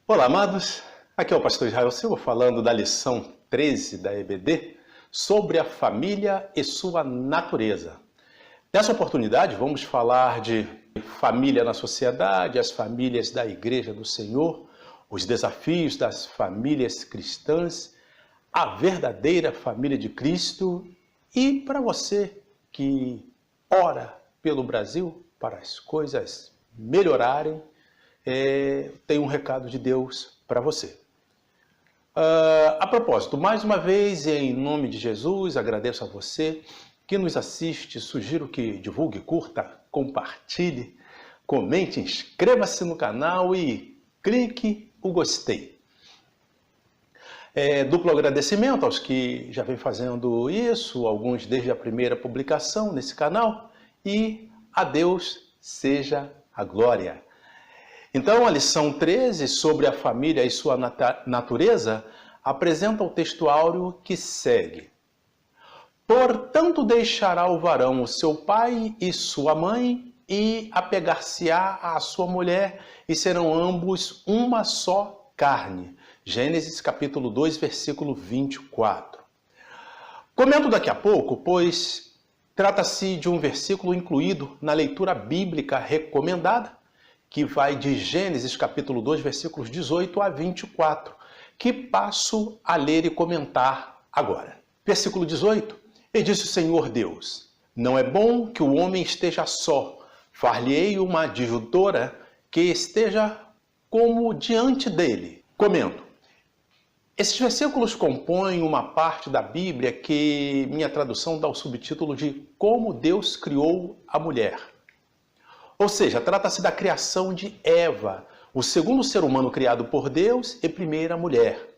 Olá, amados. Aqui é o pastor Israel Silva falando da lição 13 da EBD sobre a família e sua natureza. Nessa oportunidade, vamos falar de família na sociedade, as famílias da Igreja do Senhor, os desafios das famílias cristãs, a verdadeira família de Cristo e para você que ora pelo Brasil para as coisas melhorarem, tem um recado de Deus para você. A propósito, mais uma vez, em nome de Jesus, agradeço a você que nos assiste, sugiro que divulgue, curta, compartilhe, comente, inscreva-se no canal e clique o gostei. Duplo agradecimento aos que já vêm fazendo isso, alguns desde a primeira publicação nesse canal, e a Deus seja a glória. Então, a lição 13 sobre a família e sua natureza apresenta o texto áureo que segue. Portanto, deixará o varão o seu pai e sua mãe, e apegar-se-á à sua mulher, e serão ambos uma só carne. Gênesis capítulo 2, versículo 24. Comento daqui a pouco, pois trata-se de um versículo incluído na leitura bíblica recomendada, que vai de Gênesis capítulo 2, versículos 18 a 24, que passo a ler e comentar agora. Versículo 18. E disse o Senhor Deus: não é bom que o homem esteja só, far-lhe-ei uma adjuntora que esteja como diante dele. Comento. Esses versículos compõem uma parte da Bíblia que minha tradução dá o subtítulo de Como Deus Criou a Mulher. Ou seja, trata-se da criação de Eva, o segundo ser humano criado por Deus e primeira mulher.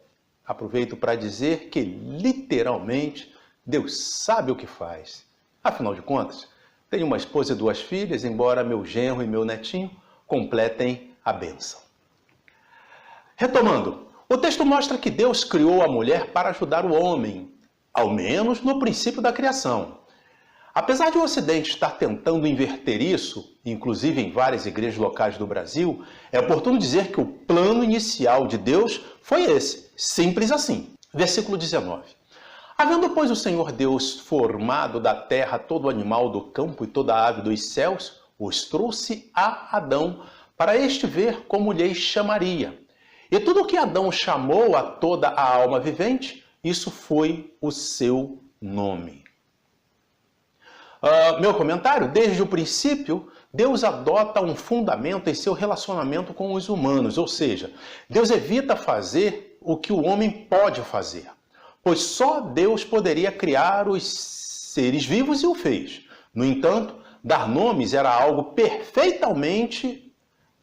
Aproveito para dizer que, literalmente, Deus sabe o que faz. Afinal de contas, tenho uma esposa e 2 filhas, embora meu genro e meu netinho completem a bênção. Retomando, o texto mostra que Deus criou a mulher para ajudar o homem, ao menos no princípio da criação. Apesar de o Ocidente estar tentando inverter isso, inclusive em várias igrejas locais do Brasil, é oportuno dizer que o plano inicial de Deus foi esse, simples assim. Versículo 19. Havendo, pois, o Senhor Deus formado da terra todo animal do campo e toda ave dos céus, os trouxe a Adão, para este ver como lhe chamaria. E tudo o que Adão chamou a toda a alma vivente, isso foi o seu nome. Meu comentário, desde o princípio, Deus adota um fundamento em seu relacionamento com os humanos, ou seja, Deus evita fazer o que o homem pode fazer, pois só Deus poderia criar os seres vivos e o fez. No entanto, dar nomes era algo perfeitamente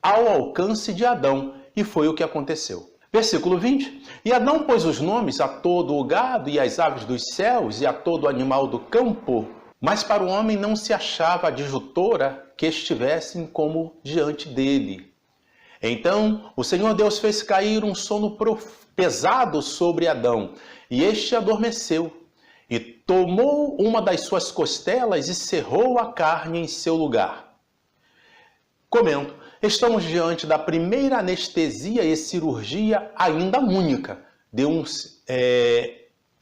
ao alcance de Adão, e foi o que aconteceu. Versículo 20. E Adão pôs os nomes a todo o gado e às aves dos céus e a todo animal do campo, mas para o homem não se achava adjuntora que estivessem como diante dele. Então o Senhor Deus fez cair um sono pesado sobre Adão, e este adormeceu, e tomou uma das suas costelas e cerrou a carne em seu lugar. Comento, estamos diante da primeira anestesia e cirurgia ainda única,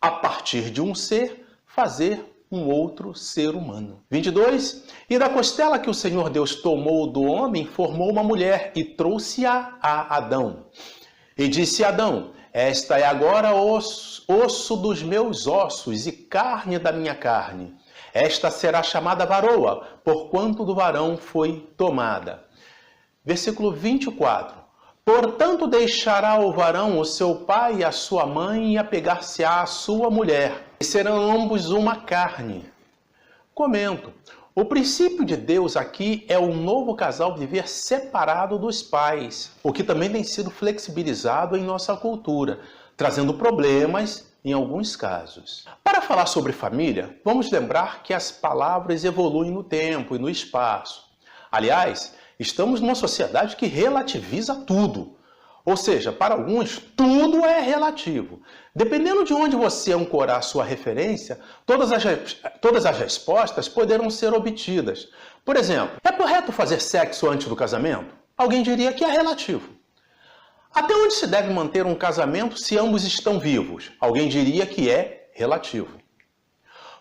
a partir de um ser, fazer um outro ser humano. 22. E da costela que o Senhor Deus tomou do homem, formou uma mulher e trouxe-a a Adão. E disse Adão: esta é agora osso dos meus ossos e carne da minha carne. Esta será chamada varoa, porquanto do varão foi tomada. Versículo 24. Portanto deixará o varão o seu pai e a sua mãe e apegar-se-á à sua mulher, e serão ambos uma carne. Comento. O princípio de Deus aqui é o novo casal viver separado dos pais, o que também tem sido flexibilizado em nossa cultura, trazendo problemas em alguns casos. Para falar sobre família, vamos lembrar que as palavras evoluem no tempo e no espaço. Aliás, estamos numa sociedade que relativiza tudo. Ou seja, para alguns, tudo é relativo. Dependendo de onde você ancorar sua referência, todas as respostas poderão ser obtidas. Por exemplo, é correto fazer sexo antes do casamento? Alguém diria que é relativo. Até onde se deve manter um casamento se ambos estão vivos? Alguém diria que é relativo.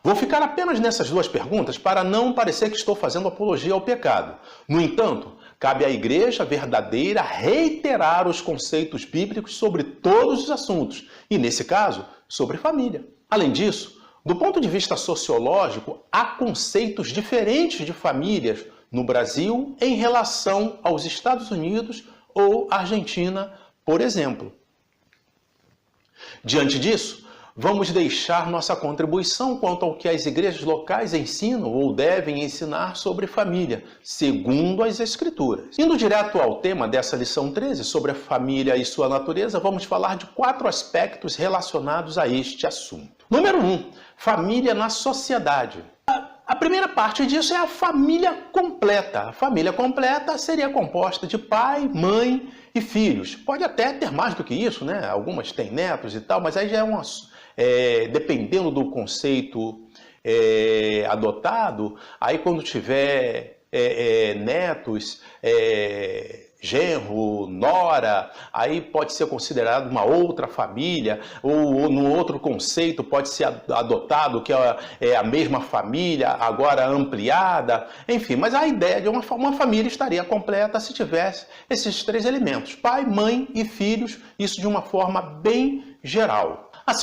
Vou ficar apenas nessas duas perguntas para não parecer que estou fazendo apologia ao pecado. No entanto, cabe à igreja verdadeira reiterar os conceitos bíblicos sobre todos os assuntos, e nesse caso, sobre família. Além disso, do ponto de vista sociológico, há conceitos diferentes de famílias no Brasil em relação aos Estados Unidos ou Argentina, por exemplo. Diante disso, vamos deixar nossa contribuição quanto ao que as igrejas locais ensinam ou devem ensinar sobre família, segundo as Escrituras. Indo direto ao tema dessa lição 13, sobre a família e sua natureza, vamos falar de 4 aspectos relacionados a este assunto. Número 1, família na sociedade. A primeira parte disso é a família completa. A família completa seria composta de pai, mãe e filhos. Pode até ter mais do que isso, né? Algumas têm netos e tal, mas aí já é dependendo do conceito adotado, aí quando tiver netos, genro, nora, aí pode ser considerado uma outra família, ou no outro conceito pode ser adotado, que é a mesma família, agora ampliada, enfim, mas a ideia de uma família estaria completa se tivesse esses 3 elementos, pai, mãe e filhos, isso de uma forma bem geral. A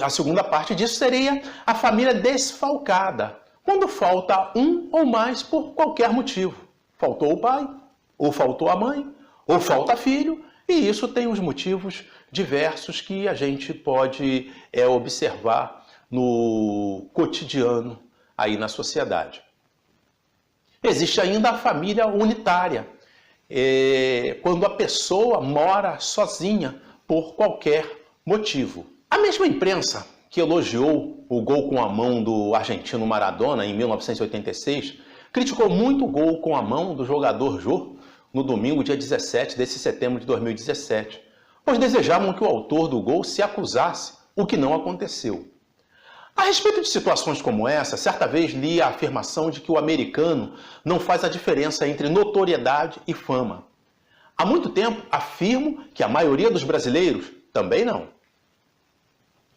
segunda parte disso seria a família desfalcada, quando falta um ou mais por qualquer motivo. Faltou o pai, ou faltou a mãe, ou falta filho, e isso tem os motivos diversos que a gente pode observar no cotidiano aí na sociedade. Existe ainda a família unitária, quando a pessoa mora sozinha por qualquer motivo. A mesma imprensa que elogiou o gol com a mão do argentino Maradona em 1986, criticou muito o gol com a mão do jogador Jô no domingo, dia 17 de setembro de 2017, pois desejavam que o autor do gol se acusasse, o que não aconteceu. A respeito de situações como essa, certa vez li a afirmação de que o americano não faz a diferença entre notoriedade e fama. Há muito tempo afirmo que a maioria dos brasileiros também não.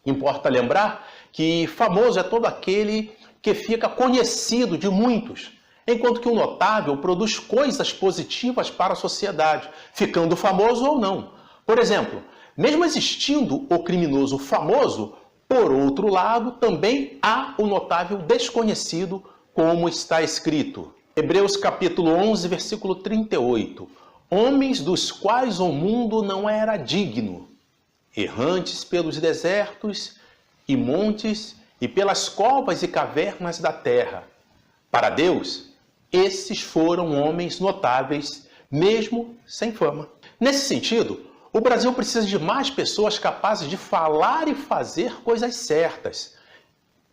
Importa lembrar que famoso é todo aquele que fica conhecido de muitos, enquanto que o notável produz coisas positivas para a sociedade, ficando famoso ou não. Por exemplo, mesmo existindo o criminoso famoso, por outro lado, também há o notável desconhecido, como está escrito. Hebreus capítulo 11, versículo 38. Homens dos quais o mundo não era digno, errantes pelos desertos e montes e pelas covas e cavernas da terra. Para Deus, esses foram homens notáveis, mesmo sem fama. Nesse sentido, o Brasil precisa de mais pessoas capazes de falar e fazer coisas certas.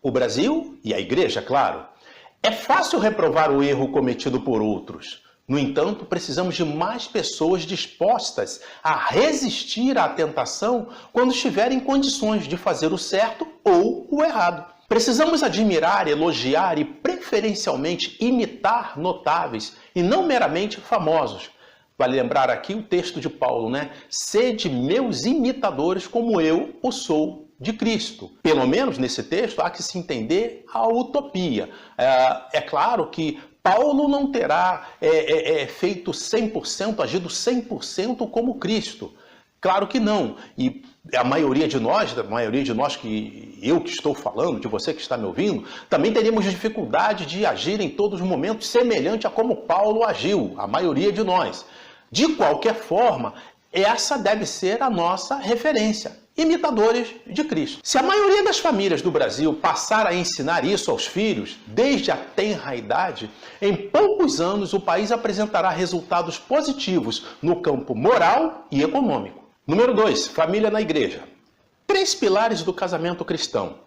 O Brasil e a igreja, claro. É fácil reprovar o erro cometido por outros. No entanto, precisamos de mais pessoas dispostas a resistir à tentação quando estiverem em condições de fazer o certo ou o errado. Precisamos admirar, elogiar e preferencialmente imitar notáveis e não meramente famosos. Vale lembrar aqui o texto de Paulo, né? Sede meus imitadores como eu o sou de Cristo. Pelo menos nesse texto há que se entender a utopia. É claro que Paulo não terá feito 100%, agido 100% como Cristo. Claro que não. E a maioria de nós que eu que estou falando, de você que está me ouvindo, também teríamos dificuldade de agir em todos os momentos semelhante a como Paulo agiu, a maioria de nós. De qualquer forma, essa deve ser a nossa referência, imitadores de Cristo. Se a maioria das famílias do Brasil passar a ensinar isso aos filhos, desde a tenra idade, em poucos anos o país apresentará resultados positivos no campo moral e econômico. Número 2, família na igreja. 3 pilares do casamento cristão.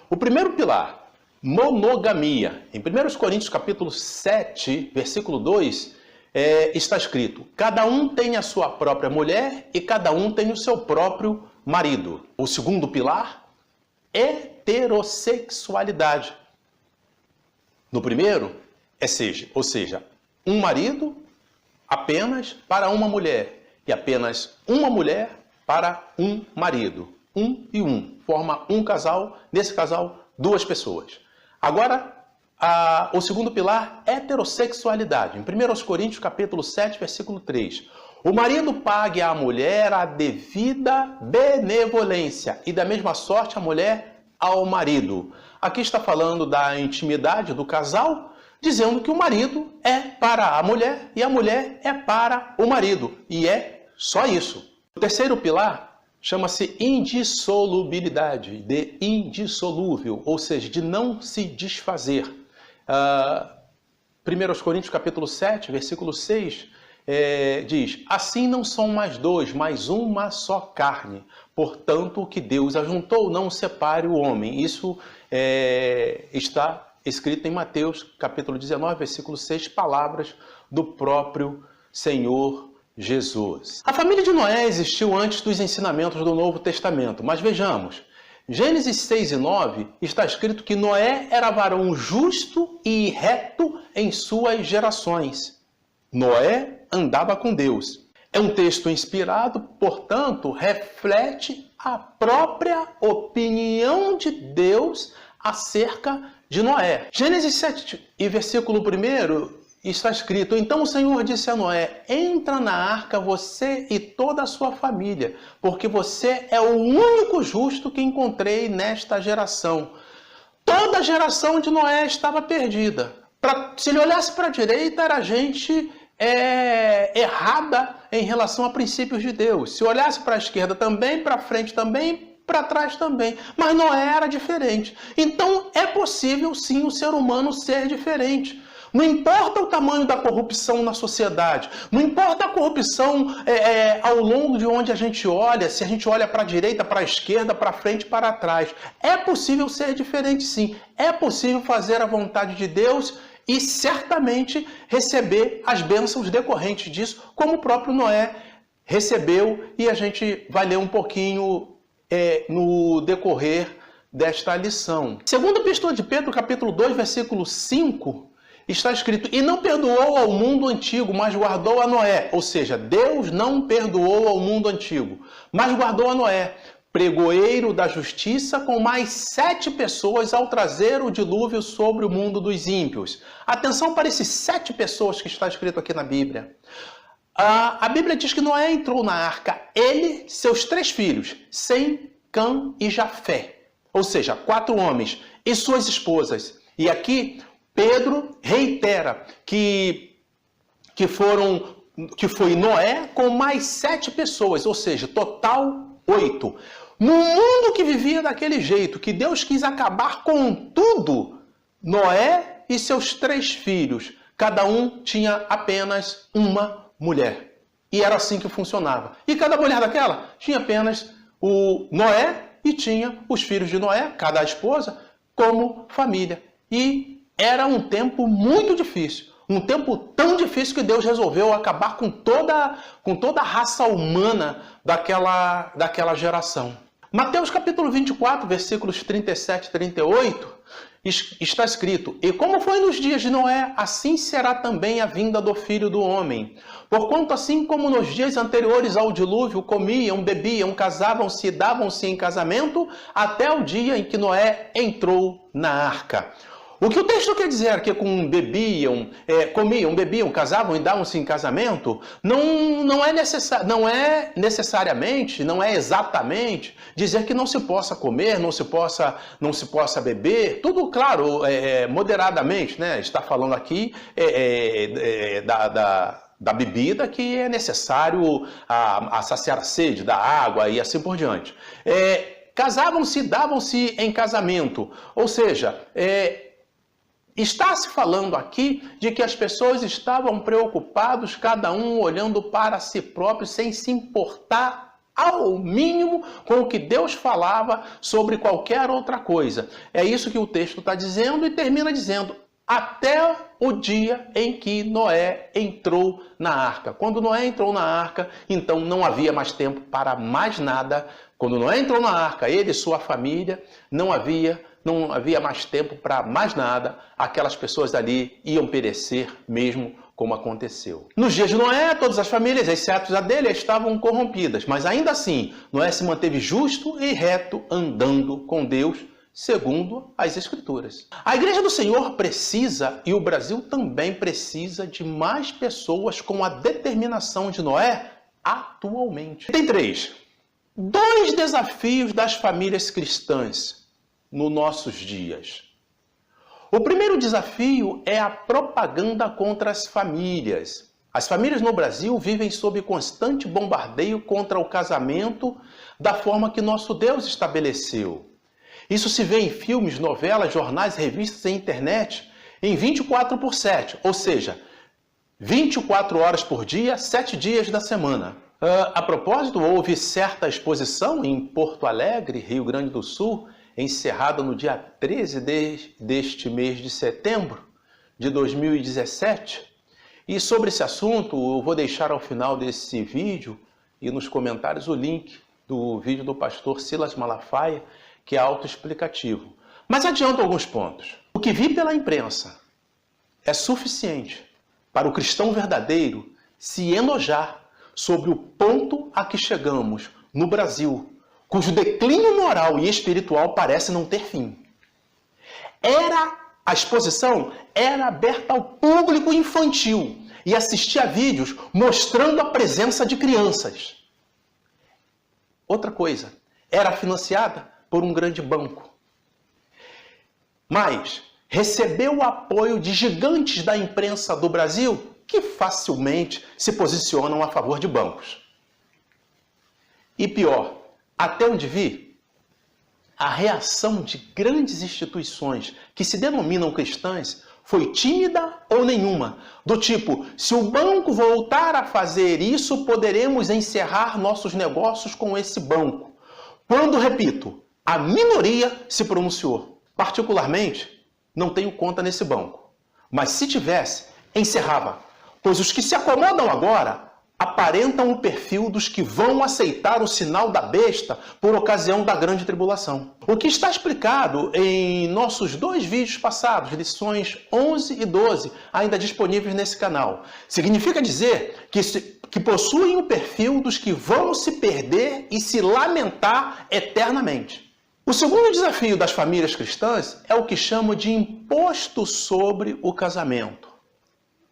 O primeiro pilar, monogamia. Em 1 Coríntios capítulo 7, versículo 2, está escrito: cada um tem a sua própria mulher e cada um tem o seu próprio marido. O segundo pilar, heterossexualidade. No primeiro, ou seja, um marido apenas para uma mulher e apenas uma mulher para um marido. Um e um. Forma um casal, nesse casal, duas pessoas. Agora, o segundo pilar, heterossexualidade. Em 1 Coríntios, capítulo 7, versículo 3. O marido pague à mulher a devida benevolência e da mesma sorte a mulher ao marido. Aqui está falando da intimidade do casal, dizendo que o marido é para a mulher e a mulher é para o marido. E é só isso. O terceiro pilar chama-se indissolubilidade, de indissolúvel, ou seja, de não se desfazer. 1 Coríntios capítulo 7, versículo 6, diz: assim não são mais dois, mas uma só carne. Portanto, o que Deus ajuntou, não separe o homem. Isso está escrito em Mateus capítulo 19, versículo 6, palavras do próprio Senhor Jesus. A família de Noé existiu antes dos ensinamentos do Novo Testamento, mas vejamos, Gênesis 6 e 9 está escrito que Noé era varão justo e reto em suas gerações. Noé andava com Deus. É um texto inspirado, portanto, reflete a própria opinião de Deus acerca de Noé. Gênesis 7 e versículo 1 está escrito: então o Senhor disse a Noé, entra na arca você e toda a sua família, porque você é o único justo que encontrei nesta geração. Toda a geração de Noé estava perdida. Se ele olhasse para a direita, era gente errada em relação a princípios de Deus. Se olhasse para a esquerda também, para frente também, para trás também. Mas Noé era diferente. Então é possível sim o ser humano ser diferente. Não importa o tamanho da corrupção na sociedade, não importa a corrupção ao longo de onde a gente olha, se a gente olha para a direita, para a esquerda, para frente, para trás. É possível ser diferente sim, é possível fazer a vontade de Deus e certamente receber as bênçãos decorrentes disso, como o próprio Noé recebeu, e a gente vai ler um pouquinho no decorrer desta lição. Segundo a Epístola de Pedro, capítulo 2, versículo 5, está escrito: e não perdoou ao mundo antigo, mas guardou a Noé. Ou seja, Deus não perdoou ao mundo antigo, mas guardou a Noé, pregoeiro da justiça, com mais 7 pessoas ao trazer o dilúvio sobre o mundo dos ímpios. Atenção para esses 7 pessoas que está escrito aqui na Bíblia. A Bíblia diz que Noé entrou na arca, ele, seus 3 filhos, Sem, Cã e Jafé. Ou seja, 4 homens e suas esposas. E aqui Pedro reitera que foi Noé com mais 7 pessoas, ou seja, total 8. No mundo que vivia daquele jeito, que Deus quis acabar com tudo, Noé e seus 3 filhos, cada um tinha apenas uma mulher. E era assim que funcionava. E cada mulher daquela tinha apenas o Noé e tinha os filhos de Noé, cada esposa, como família. E era um tempo muito difícil, um tempo tão difícil que Deus resolveu acabar com toda a raça humana daquela geração. Mateus capítulo 24, versículos 37 e 38, está escrito: e como foi nos dias de Noé, assim será também a vinda do Filho do Homem. Porquanto assim como nos dias anteriores ao dilúvio, comiam, bebiam, casavam-se e davam-se em casamento, até o dia em que Noé entrou na arca. O que o texto quer dizer aqui com comiam, bebiam, casavam e davam-se em casamento, não é necessariamente, não é exatamente dizer que não se possa comer, não se possa beber, tudo, claro, moderadamente, né? Está falando aqui da bebida que é necessário a saciar a sede, da água e assim por diante. Casavam-se, davam-se em casamento, ou seja, está se falando aqui de que as pessoas estavam preocupados, cada um olhando para si próprio, sem se importar ao mínimo com o que Deus falava sobre qualquer outra coisa. É isso que o texto está dizendo e termina dizendo: até o dia em que Noé entrou na arca. Quando Noé entrou na arca, então não havia mais tempo para mais nada. Quando Noé entrou na arca, ele e sua família, não havia mais tempo para mais nada. Aquelas pessoas ali iam perecer mesmo como aconteceu. Nos dias de Noé, todas as famílias, exceto a dele, estavam corrompidas, mas ainda assim, Noé se manteve justo e reto, andando com Deus, segundo as Escrituras. A Igreja do Senhor precisa, e o Brasil também precisa, de mais pessoas com a determinação de Noé atualmente. Tem 2 desafios das famílias cristãs nos nossos dias. O primeiro desafio é a propaganda contra as famílias. As famílias no Brasil vivem sob constante bombardeio contra o casamento da forma que nosso Deus estabeleceu. Isso se vê em filmes, novelas, jornais, revistas e internet em 24/7, ou seja, 24 horas por dia, 7 dias da semana. A propósito, houve certa exposição em Porto Alegre, Rio Grande do Sul, encerrada no dia 13 deste mês de setembro de 2017. E sobre esse assunto, eu vou deixar ao final desse vídeo e nos comentários o link do vídeo do pastor Silas Malafaia, que é autoexplicativo. Mas adianto alguns pontos. O que vi pela imprensa é suficiente para o cristão verdadeiro se enojar sobre o ponto a que chegamos no Brasil, cujo declínio moral e espiritual parece não ter fim. A exposição era aberta ao público infantil e assistia a vídeos mostrando a presença de crianças. Outra coisa, era financiada por um grande banco. Mas recebeu o apoio de gigantes da imprensa do Brasil que facilmente se posicionam a favor de bancos. E pior, até onde vi, a reação de grandes instituições que se denominam cristãs foi tímida ou nenhuma, do tipo, se o banco voltar a fazer isso, poderemos encerrar nossos negócios com esse banco. Quando, repito, a minoria se pronunciou. Particularmente, não tenho conta nesse banco, mas se tivesse, encerrava, pois os que se acomodam agora aparentam o perfil dos que vão aceitar o sinal da besta por ocasião da grande tribulação. O que está explicado em nossos 2 vídeos passados, lições 11 e 12, ainda disponíveis nesse canal, significa dizer que possuem o perfil dos que vão se perder e se lamentar eternamente. O segundo desafio das famílias cristãs é o que chamo de imposto sobre o casamento.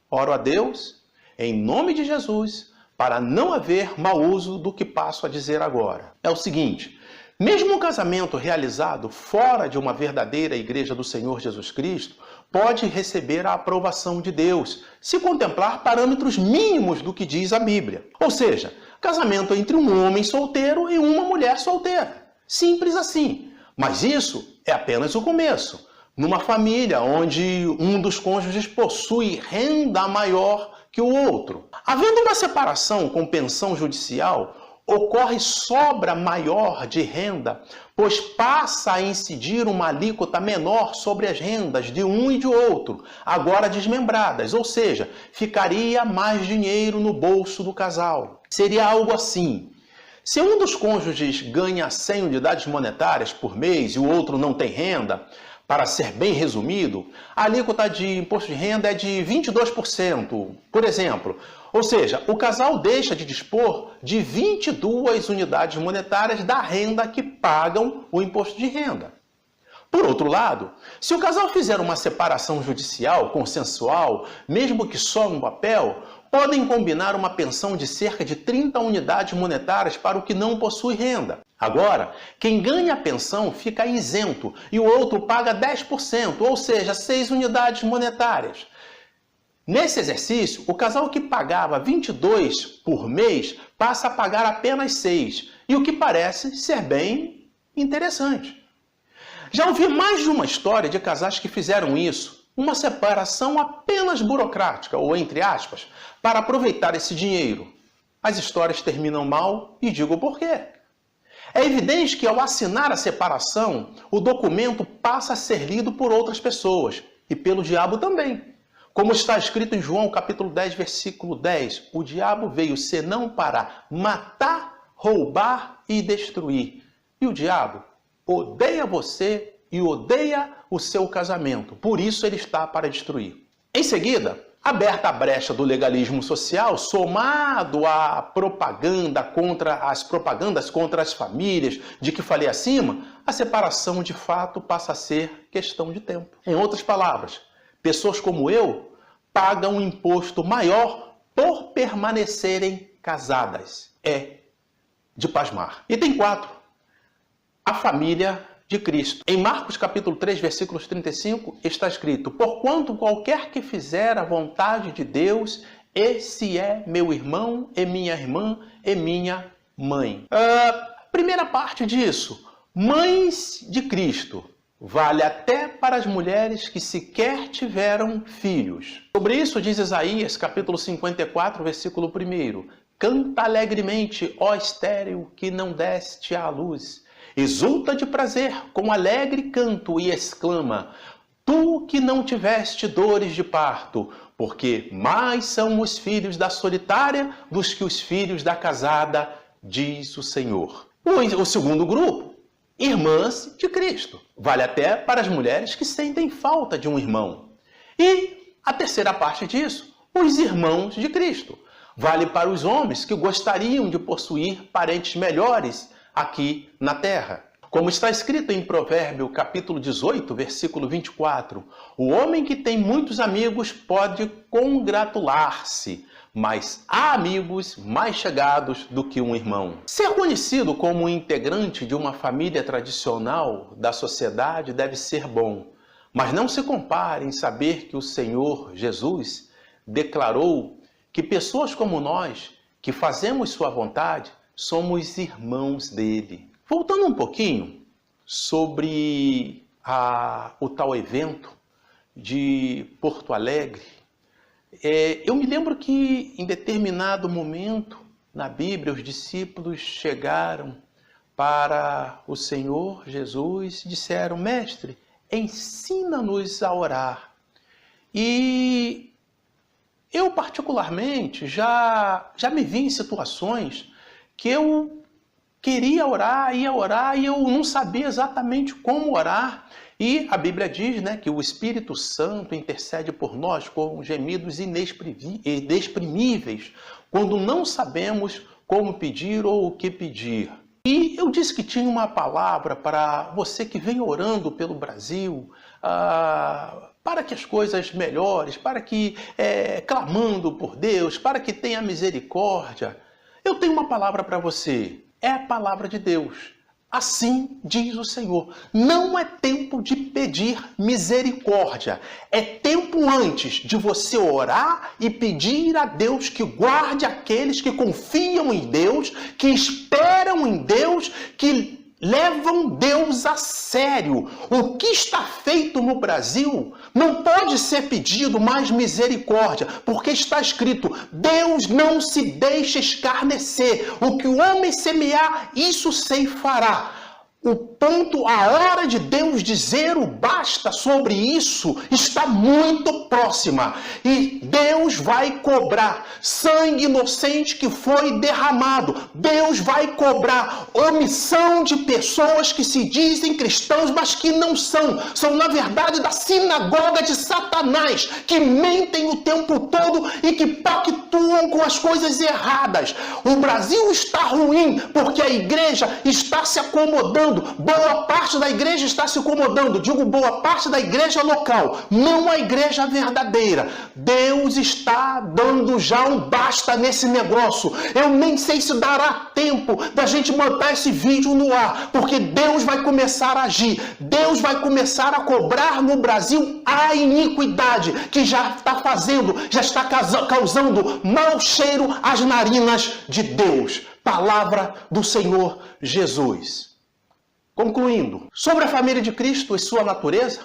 Oro a Deus, em nome de Jesus, para não haver mau uso do que passo a dizer agora. É o seguinte, mesmo um casamento realizado fora de uma verdadeira igreja do Senhor Jesus Cristo, pode receber a aprovação de Deus, se contemplar parâmetros mínimos do que diz a Bíblia. Ou seja, casamento entre um homem solteiro e uma mulher solteira. Simples assim. Mas isso é apenas o começo. Numa família onde um dos cônjuges possui renda maior que o outro. Havendo uma separação com pensão judicial, ocorre sobra maior de renda, pois passa a incidir uma alíquota menor sobre as rendas de um e de outro, agora desmembradas, ou seja, ficaria mais dinheiro no bolso do casal. Seria algo assim: se um dos cônjuges ganha 100 unidades monetárias por mês e o outro não tem renda, para ser bem resumido, a alíquota de imposto de renda é de 22%, por exemplo. Ou seja, o casal deixa de dispor de 22 unidades monetárias da renda que pagam o imposto de renda. Por outro lado, se o casal fizer uma separação judicial, consensual, mesmo que só no papel, podem combinar uma pensão de cerca de 30 unidades monetárias para o que não possui renda. Agora, quem ganha a pensão fica isento e o outro paga 10%, ou seja, 6 unidades monetárias. Nesse exercício, o casal que pagava 22 por mês passa a pagar apenas 6, e o que parece ser bem interessante. Já ouvi mais de uma história de casais que fizeram isso, uma separação apenas burocrática, ou entre aspas, para aproveitar esse dinheiro. As histórias terminam mal e digo por quê. É evidente que ao assinar a separação, o documento passa a ser lido por outras pessoas, e pelo diabo também. Como está escrito em João capítulo 10, versículo 10, o diabo veio senão para matar, roubar e destruir. E o diabo odeia você e odeia o seu casamento. Por isso ele está para destruir. Em seguida, Aberta a brecha do legalismo social, somado à propaganda às propagandas contra as famílias, de que falei acima, a separação de fato passa a ser questão de tempo. Em outras palavras, pessoas como eu pagam um imposto maior por permanecerem casadas. É de pasmar. Item 4. A família de Cristo. Em Marcos capítulo 3, versículos 35, está escrito: porquanto qualquer que fizer a vontade de Deus, esse é meu irmão, e minha irmã, e minha mãe. Primeira parte disso, mães de Cristo. Vale até para as mulheres que sequer tiveram filhos. Sobre isso diz Isaías capítulo 54, versículo 1. Canta alegremente, ó estéril, que não deste à luz. Exulta de prazer com alegre canto e exclama: tu que não tiveste dores de parto, porque mais são os filhos da solitária dos que os filhos da casada, diz o Senhor. O segundo grupo, irmãs de Cristo. Vale até para as mulheres que sentem falta de um irmão. E a terceira parte disso, os irmãos de Cristo. Vale para os homens que gostariam de possuir parentes melhores aqui na terra. Como está escrito em Provérbio capítulo 18, versículo 24, o homem que tem muitos amigos pode congratular-se, mas há amigos mais chegados do que um irmão. Ser conhecido como um integrante de uma família tradicional da sociedade deve ser bom, mas não se compare em saber que o Senhor Jesus declarou que pessoas como nós, que fazemos sua vontade, somos irmãos dele. Voltando um pouquinho sobre o tal evento de Porto Alegre, eu me lembro que em determinado momento na Bíblia os discípulos chegaram para o Senhor Jesus e disseram: mestre, ensina-nos a orar. E eu particularmente já me vi em situações que eu queria orar, ia orar e eu não sabia exatamente como orar. E a Bíblia diz, né, que o Espírito Santo intercede por nós com gemidos inexprimíveis, quando não sabemos como pedir ou o que pedir. E eu disse que tinha uma palavra para você que vem orando pelo Brasil, para que as coisas melhores, para que, clamando por Deus, para que tenha misericórdia. Eu tenho uma palavra para você. É a palavra de Deus. Assim diz o Senhor: não é tempo de pedir misericórdia. É tempo antes de você orar e pedir a Deus que guarde aqueles que confiam em Deus, que esperam em Deus, que levam Deus a sério. O que está feito no Brasil não pode ser pedido mais misericórdia, porque está escrito: Deus não se deixa escarnecer. O que o homem semear, isso ceifará. O ponto, a hora de Deus dizer o basta sobre isso está muito próxima. E Deus vai cobrar sangue inocente que foi derramado. Deus vai cobrar omissão de pessoas que se dizem cristãos, mas que não são. São, na verdade, da sinagoga de Satanás, que mentem o tempo todo e que pactuam com as coisas erradas. O Brasil está ruim porque a igreja está se acomodando. Boa parte da igreja está se acomodando. Digo boa parte da igreja local, não a igreja verdadeira. Deus está dando já um basta nesse negócio. Eu nem sei se dará tempo da gente manter esse vídeo no ar, porque Deus vai começar a agir. Deus vai começar a cobrar no Brasil a iniquidade que já está causando mau cheiro às narinas de Deus. Palavra do Senhor Jesus. Concluindo, sobre a família de Cristo e sua natureza,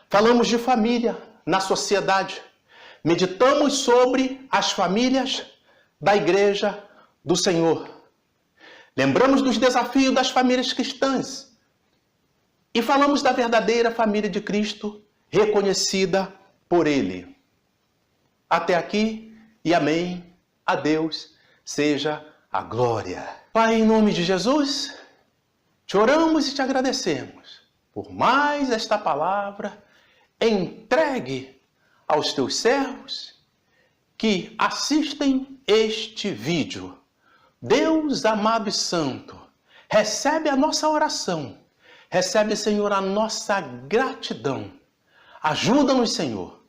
falamos de família na sociedade. Meditamos sobre as famílias da Igreja do Senhor. Lembramos dos desafios das famílias cristãs. E falamos da verdadeira família de Cristo, reconhecida por Ele. Até aqui, e amém. A Deus seja a glória. Pai, em nome de Jesus, te oramos e te agradecemos por mais esta palavra entregue aos teus servos que assistem este vídeo. Deus amado e santo, recebe a nossa oração, recebe, Senhor, a nossa gratidão. Ajuda-nos, Senhor.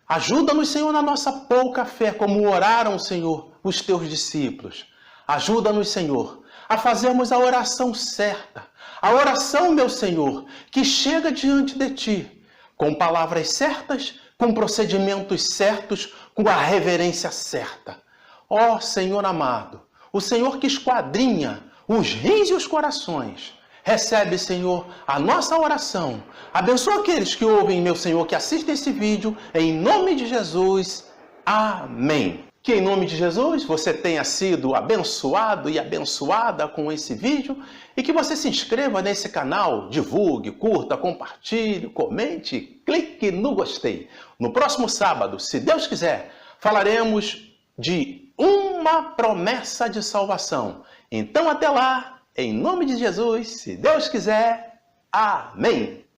Ajuda-nos, Senhor, na nossa pouca fé, como oraram, Senhor, os teus discípulos. Ajuda-nos, Senhor, a fazermos a oração certa. A oração, meu Senhor, que chega diante de Ti, com palavras certas, com procedimentos certos, com a reverência certa. Ó Senhor amado, o Senhor que esquadrinha os rins e os corações, recebe, Senhor, a nossa oração. Abençoa aqueles que ouvem, meu Senhor, que assistem esse vídeo, em nome de Jesus. Amém. Que em nome de Jesus você tenha sido abençoado e abençoada com esse vídeo e que você se inscreva nesse canal, divulgue, curta, compartilhe, comente, clique no gostei. No próximo sábado, se Deus quiser, falaremos de uma promessa de salvação. Então até lá, em nome de Jesus, se Deus quiser, amém.